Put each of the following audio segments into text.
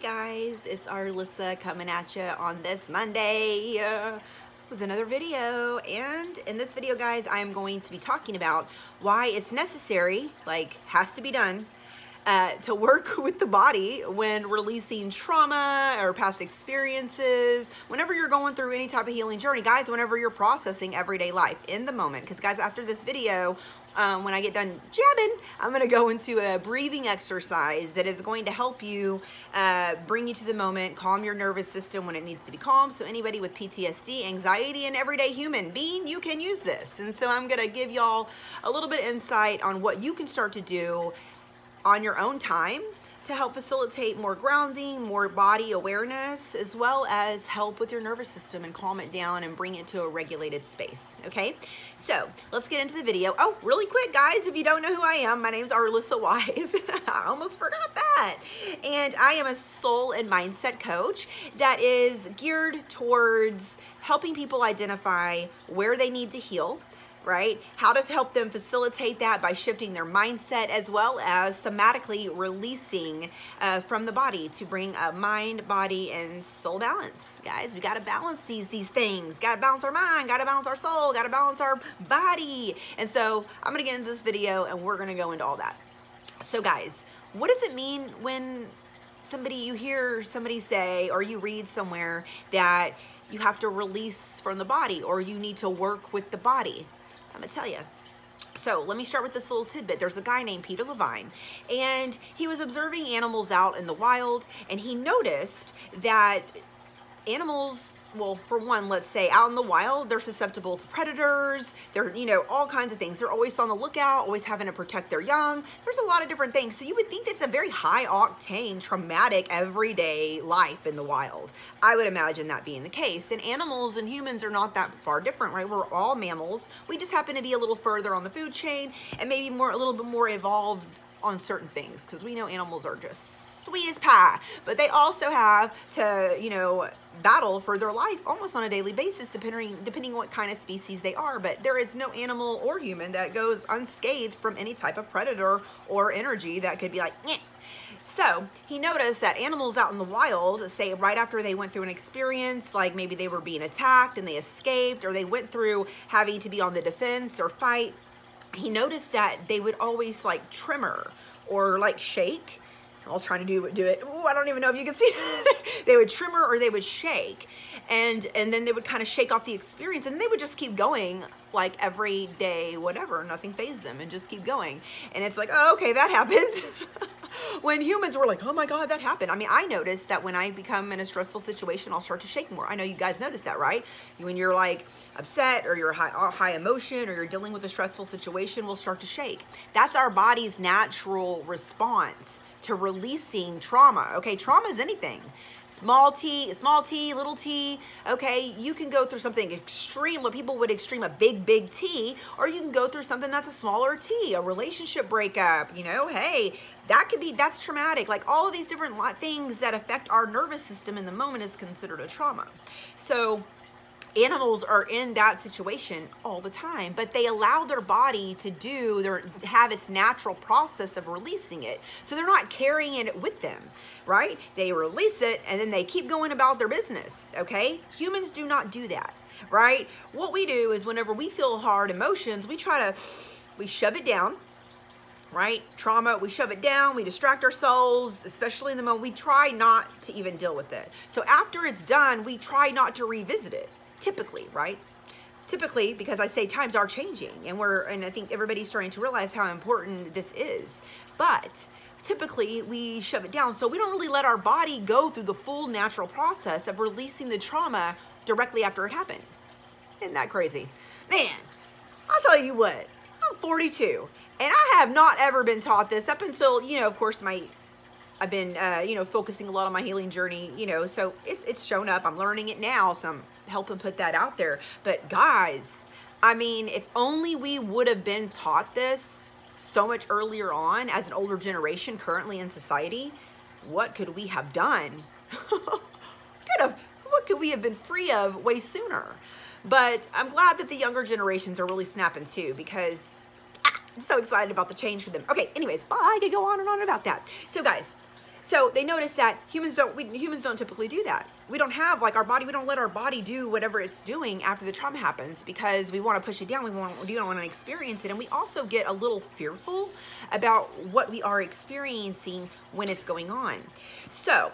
guys, it's Arlessa coming at you on this Monday with another video. And in this video, guys, I am going to be talking about why it's necessary, like has to be done, to work with the body when releasing trauma or past experiences, whenever you're going through any type of healing journey, guys, whenever you're processing everyday life in the moment. Because guys, after this video, when I get done jabbing, I'm going to go into a breathing exercise that is going to help you bring you to the moment, calm your nervous system when it needs to be calm. So anybody with PTSD, anxiety, and everyday human being, you can use this. And so I'm going to give y'all a little bit of insight on what you can start to do on your own time to help facilitate more grounding, more body awareness, as well as help with your nervous system and calm it down and bring it to a regulated space, okay? So let's get into the video. Oh, really quick, guys, if you don't know who I am, my name is Arlessa-Wise. I almost forgot that. And I am a soul and mindset coach that is geared towards helping people identify where they need to heal, right? How to help them facilitate that by shifting their mindset, as well as somatically releasing from the body to bring a mind, body, and soul balance. Guys, we got to balance these things. Got to balance our mind, got to balance our soul, got to balance our body. And so I'm going to get into this video and we're going to go into all that. So guys, what does it mean when you hear somebody say, or you read somewhere that you have to release from the body, or you need to work with the body? I'm gonna tell you. So let me start with this little tidbit. There's a guy named Peter Levine, and he was observing animals out in the wild, and he noticed that animals, well, for one, let's say out in the wild, they're susceptible to predators. They're, all kinds of things. They're always on the lookout, always having to protect their young. There's a lot of different things. So you would think that's a very high octane, traumatic, everyday life in the wild. I would imagine that being the case. And animals and humans are not that far different, right? We're all mammals. We just happen to be a little further on the food chain and maybe a little bit more evolved on certain things, because we know animals are just sweet as pie, but they also have to, battle for their life almost on a daily basis, depending what kind of species they are. But there is no animal or human that goes unscathed from any type of predator or energy that could be like, nyeh. So he noticed that animals out in the wild, say right after they went through an experience, like maybe they were being attacked and they escaped, or they went through having to be on the defense or fight, he noticed that they would always like tremor or like shake. I'll try to do it. Ooh, I don't even know if you can see it. They would tremor or they would shake, and then they would kind of shake off the experience, and they would just keep going like every day, whatever, nothing fazed them, and just keep going. And it's like, oh, okay, that happened. When humans were like, oh my God, that happened. I mean, I noticed that when I become in a stressful situation, I'll start to shake more. I know you guys notice that, right? When you're like upset, or you're high emotion, or you're dealing with a stressful situation, we'll start to shake. That's our body's natural response to releasing trauma. Okay, trauma is anything. Small t, little t. Okay, you can go through something extreme, what people would extreme a big T, or you can go through something that's a smaller t, a relationship breakup, hey, that's traumatic. Like all of these different things that affect our nervous system in the moment is considered a trauma. So animals are in that situation all the time, but they allow their body to have its natural process of releasing it. So they're not carrying it with them, right? They release it and then they keep going about their business, okay? Humans do not do that, right? What we do is whenever we feel hard emotions, we shove it down, right? Trauma, we shove it down, we distract ourselves, especially in the moment. We try not to even deal with it. So after it's done, we try not to revisit it. Typically, right? Typically, because I say times are changing, and I think everybody's starting to realize how important this is. But typically we shove it down, so we don't really let our body go through the full natural process of releasing the trauma directly after it happened. Isn't that crazy? Man, I'll tell you what, I'm 42, and I have not ever been taught this up until, of course, I've been, focusing a lot on my healing journey, so it's shown up. I'm learning it now, so I'm helping put that out there. But guys, I mean, if only we would have been taught this so much earlier on as an older generation currently in society, what could we have done? What could we have been free of way sooner? But I'm glad that the younger generations are really snapping too, because I'm so excited about the change for them. Okay, anyways, bye. I could go on and on about that. So guys, So they noticed that humans don't typically do that. We don't have like our body, we don't let our body do whatever it's doing after the trauma happens because we want to push it down. We don't want to experience it. And we also get a little fearful about what we are experiencing when it's going on. So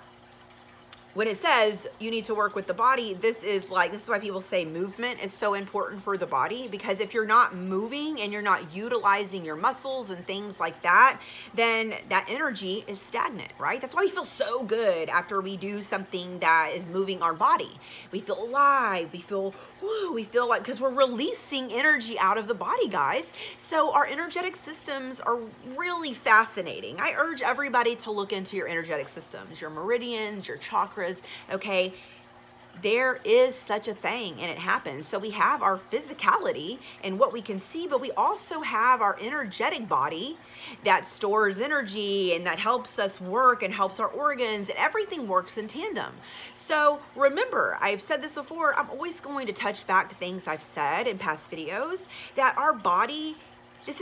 when it says you need to work with the body, this is why people say movement is so important for the body, because if you're not moving and you're not utilizing your muscles and things like that, then that energy is stagnant, right? That's why we feel so good after we do something that is moving our body. We feel alive, we feel like, because we're releasing energy out of the body, guys. So our energetic systems are really fascinating. I urge everybody to look into your energetic systems, your meridians, your chakras. Okay, there is such a thing and it happens. So we have our physicality and what we can see, but we also have our energetic body that stores energy and that helps us work and helps our organs, and everything works in tandem. So remember, I've said this before, I'm always going to touch back to things I've said in past videos, that our body, me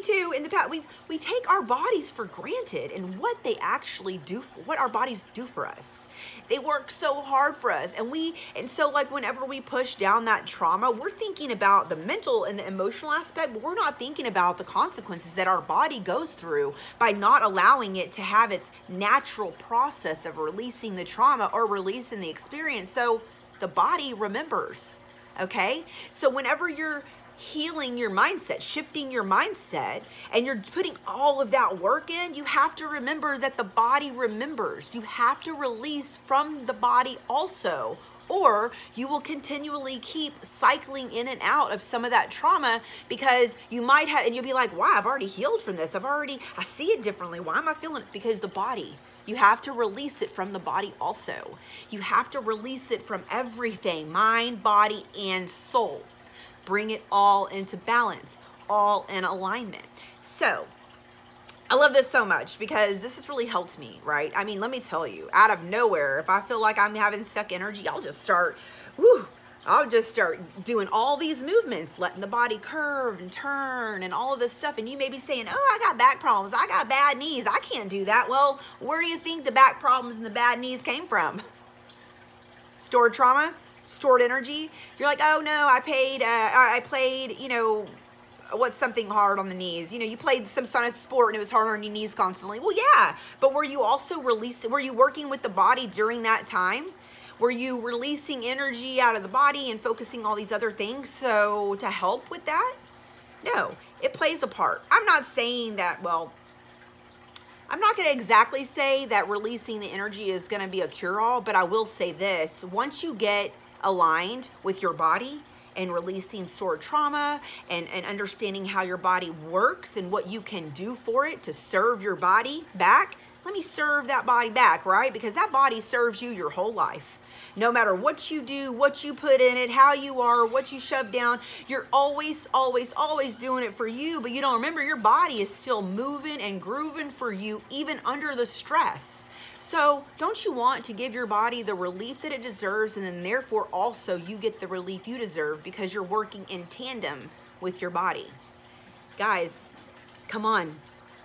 too, in the past, we take our bodies for granted and what they actually do, what our bodies do for us. They work so hard for us. And so like whenever we push down that trauma, we're thinking about the mental and the emotional aspect, but we're not thinking about the consequences that our body goes through by not allowing it to have its natural process of releasing the trauma or releasing the experience. So the body remembers, okay? So whenever you're healing your mindset, shifting your mindset, and you're putting all of that work in, you have to remember that the body remembers. You have to release from the body also, or you will continually keep cycling in and out of some of that trauma, because you might have, and you'll be like, wow, I've already healed from this. I see it differently. Why am I feeling it? Because the body, you have to release it from the body also. You have to release it from everything, mind, body, and soul. Bring it all into balance, all in alignment. So I love this so much because this has really helped me, right? I mean, let me tell you, out of nowhere, if I feel like I'm having stuck energy, I'll just start doing all these movements, letting the body curve and turn and all of this stuff. And you may be saying, oh, I got back problems, I got bad knees, I can't do that. Well, where do you think the back problems and the bad knees came from? Stored trauma? Stored energy. You're like, oh no, I played, what's something hard on the knees? You played some sort of sport and it was hard on your knees constantly. Well, yeah, but were you also were you working with the body during that time? Were you releasing energy out of the body and focusing all these other things so to help with that? No, it plays a part. I'm not saying that, well, I'm not going to exactly say that releasing the energy is going to be a cure-all, but I will say this. Once you get aligned with your body and releasing stored trauma and understanding how your body works and what you can do for it to serve your body back, let me serve that body back, right? Because that body serves you your whole life. No matter what you do, what you put in it, how you are, what you shove down, you're always, always, always doing it for you, but you don't remember your body is still moving and grooving for you even under the stress. So don't you want to give your body the relief that it deserves, and then therefore also you get the relief you deserve because you're working in tandem with your body? Guys, come on.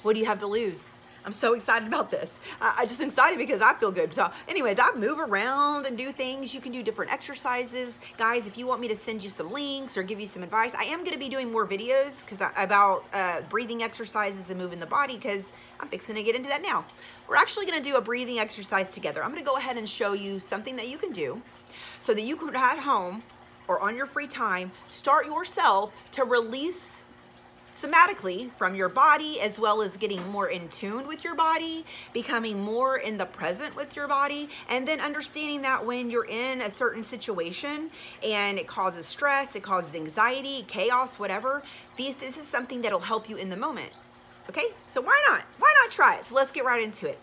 What do you have to lose? I'm so excited about this. I'm just excited because I feel good. So anyways, I move around and do things. You can do different exercises. Guys, if you want me to send you some links or give you some advice, I am going to be doing more videos about breathing exercises and moving the body, because I'm fixing to get into that now. We're actually going to do a breathing exercise together. I'm going to go ahead and show you something that you can do so that you can at home or on your free time start yourself to release somatically from your body, as well as getting more in tune with your body, becoming more in the present with your body, and then understanding that when you're in a certain situation and it causes stress, it causes anxiety, chaos, whatever, this is something that'll help you in the moment. Okay, so why not? Why not try it? So let's get right into it.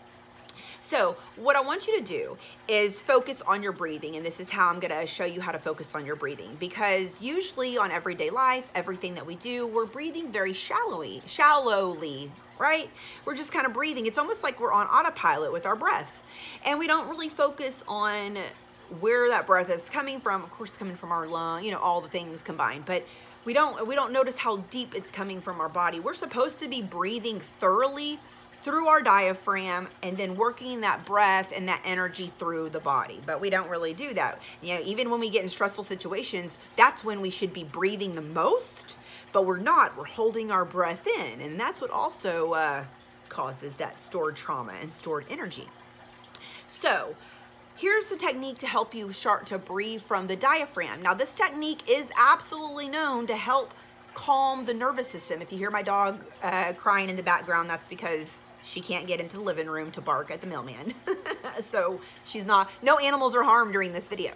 So what I want you to do is focus on your breathing, and this is how I'm going to show you how to focus on your breathing, because usually on everyday life, everything that we do, we're breathing very shallowly, right? We're just kind of breathing. It's almost like we're on autopilot with our breath, and we don't really focus on where that breath is coming from. Of course, it's coming from our lung, all the things combined, but we don't notice how deep it's coming from our body. We're supposed to be breathing thoroughly through our diaphragm and then working that breath and that energy through the body. But we don't really do that. You know, even when we get in stressful situations, that's when we should be breathing the most, but we're not. We're holding our breath in, and that's what also causes that stored trauma and stored energy. So here's the technique to help you start to breathe from the diaphragm. Now, this technique is absolutely known to help calm the nervous system. If you hear my dog crying in the background, that's because she can't get into the living room to bark at the mailman. So no animals are harmed during this video.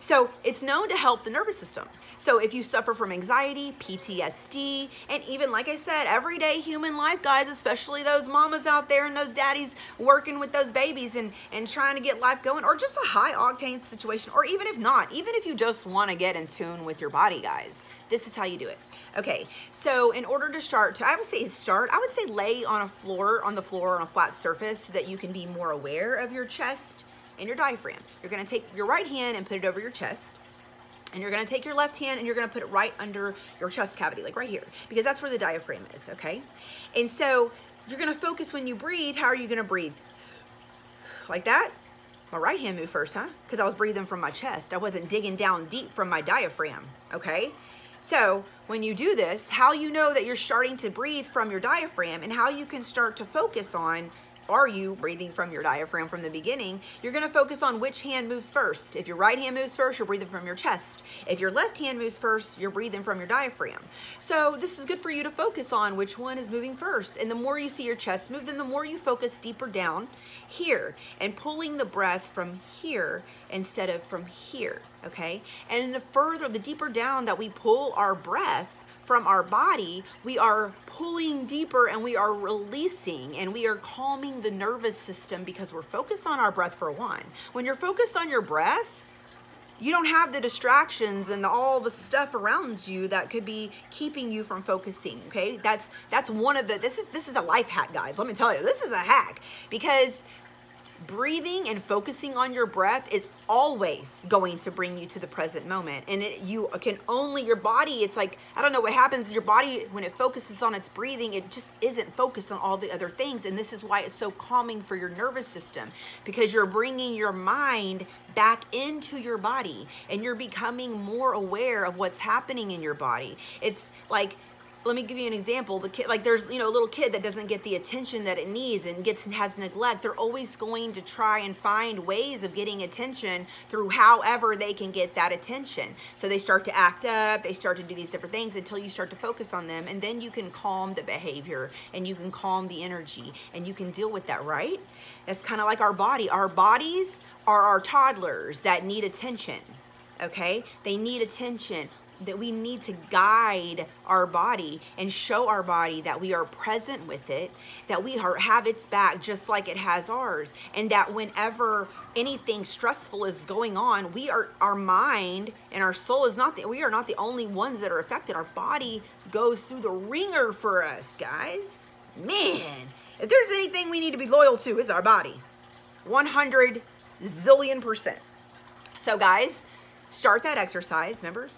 So it's known to help the nervous system. So if you suffer from anxiety, PTSD, and even, like I said, everyday human life, guys, especially those mamas out there and those daddies working with those babies and trying to get life going, or just a high octane situation, or even if not, even if you just want to get in tune with your body, guys, this is how you do it. Okay, so in order to start, I would say lay on the floor on a flat surface so that you can be more aware of your chest and your diaphragm. You're gonna take your right hand and put it over your chest, and you're gonna take your left hand and you're gonna put it right under your chest cavity, like right here, because that's where the diaphragm is, okay? And so you're gonna focus when you breathe. How are you gonna breathe? Like that? My right hand moved first, huh? Because I was breathing from my chest. I wasn't digging down deep from my diaphragm, okay? So when you do this, how you know that you're starting to breathe from your diaphragm and how you can start to focus on, are you breathing from your diaphragm from the beginning? You're gonna focus on which hand moves first. If your right hand moves first, you're breathing from your chest. If your left hand moves first, you're breathing from your diaphragm. So this is good for you to focus on which one is moving first. And the more you see your chest move, then the more you focus deeper down here and pulling the breath from here instead of from here, okay? And the deeper down that we pull our breath from our body, we are pulling deeper and we are releasing and we are calming the nervous system because we're focused on our breath for one. When you're focused on your breath, you don't have the distractions and all the stuff around you that could be keeping you from focusing, okay? That's one of the, this is a life hack, guys. Let me tell you, this is a hack, because breathing and focusing on your breath is always going to bring you to the present moment. And your body, it's like, I don't know what happens. Your body, when it focuses on its breathing, it just isn't focused on all the other things. And this is why it's so calming for your nervous system, because you're bringing your mind back into your body and you're becoming more aware of what's happening in your body. It's like, let me give you an example. The kid, like there's, a little kid that doesn't get the attention that it needs and has neglect. They're always going to try and find ways of getting attention through however they can get that attention. So they start to act up, they start to do these different things until you start to focus on them, and then you can calm the behavior and you can calm the energy and you can deal with that, right? That's kind of like our body. Our bodies are our toddlers that need attention, okay? They need attention. That we need to guide our body and show our body that we are present with it, that we have its back just like it has ours, and that whenever anything stressful is going on, our mind and our soul we are not the only ones that are affected. Our body goes through the ringer for us, guys. Man, if there's anything we need to be loyal to, it's our body. 100 zillion%. So guys, start that exercise, remember?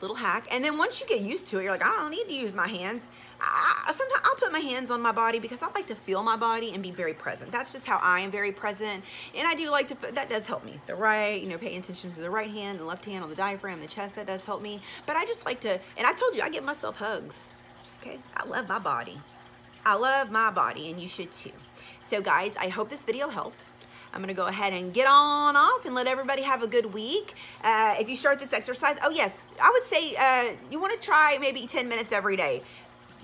Little hack. And then once you get used to it, you're like, I don't need to use my hands. Sometimes I'll put my hands on my body because I like to feel my body and be very present. That's just how I am, very present. And I do like to, that does help me. The right, paying attention to the right hand, the left hand on the diaphragm, the chest, that does help me. But I just like to, and I told you, I give myself hugs. Okay? I love my body. I love my body, and you should too. So guys, I hope this video helped. I'm gonna go ahead and get on off and let everybody have a good week. If you start this exercise, oh yes, I would say you wanna try maybe 10 minutes every day.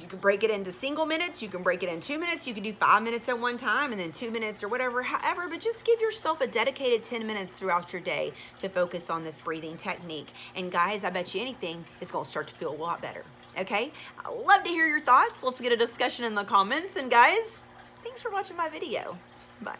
You can break it into single minutes, you can break it in 2 minutes, you can do 5 minutes at one time and then 2 minutes or whatever, however, but just give yourself a dedicated 10 minutes throughout your day to focus on this breathing technique. And guys, I bet you anything, it's gonna start to feel a lot better, okay? I love to hear your thoughts. Let's get a discussion in the comments. And guys, thanks for watching my video. Bye.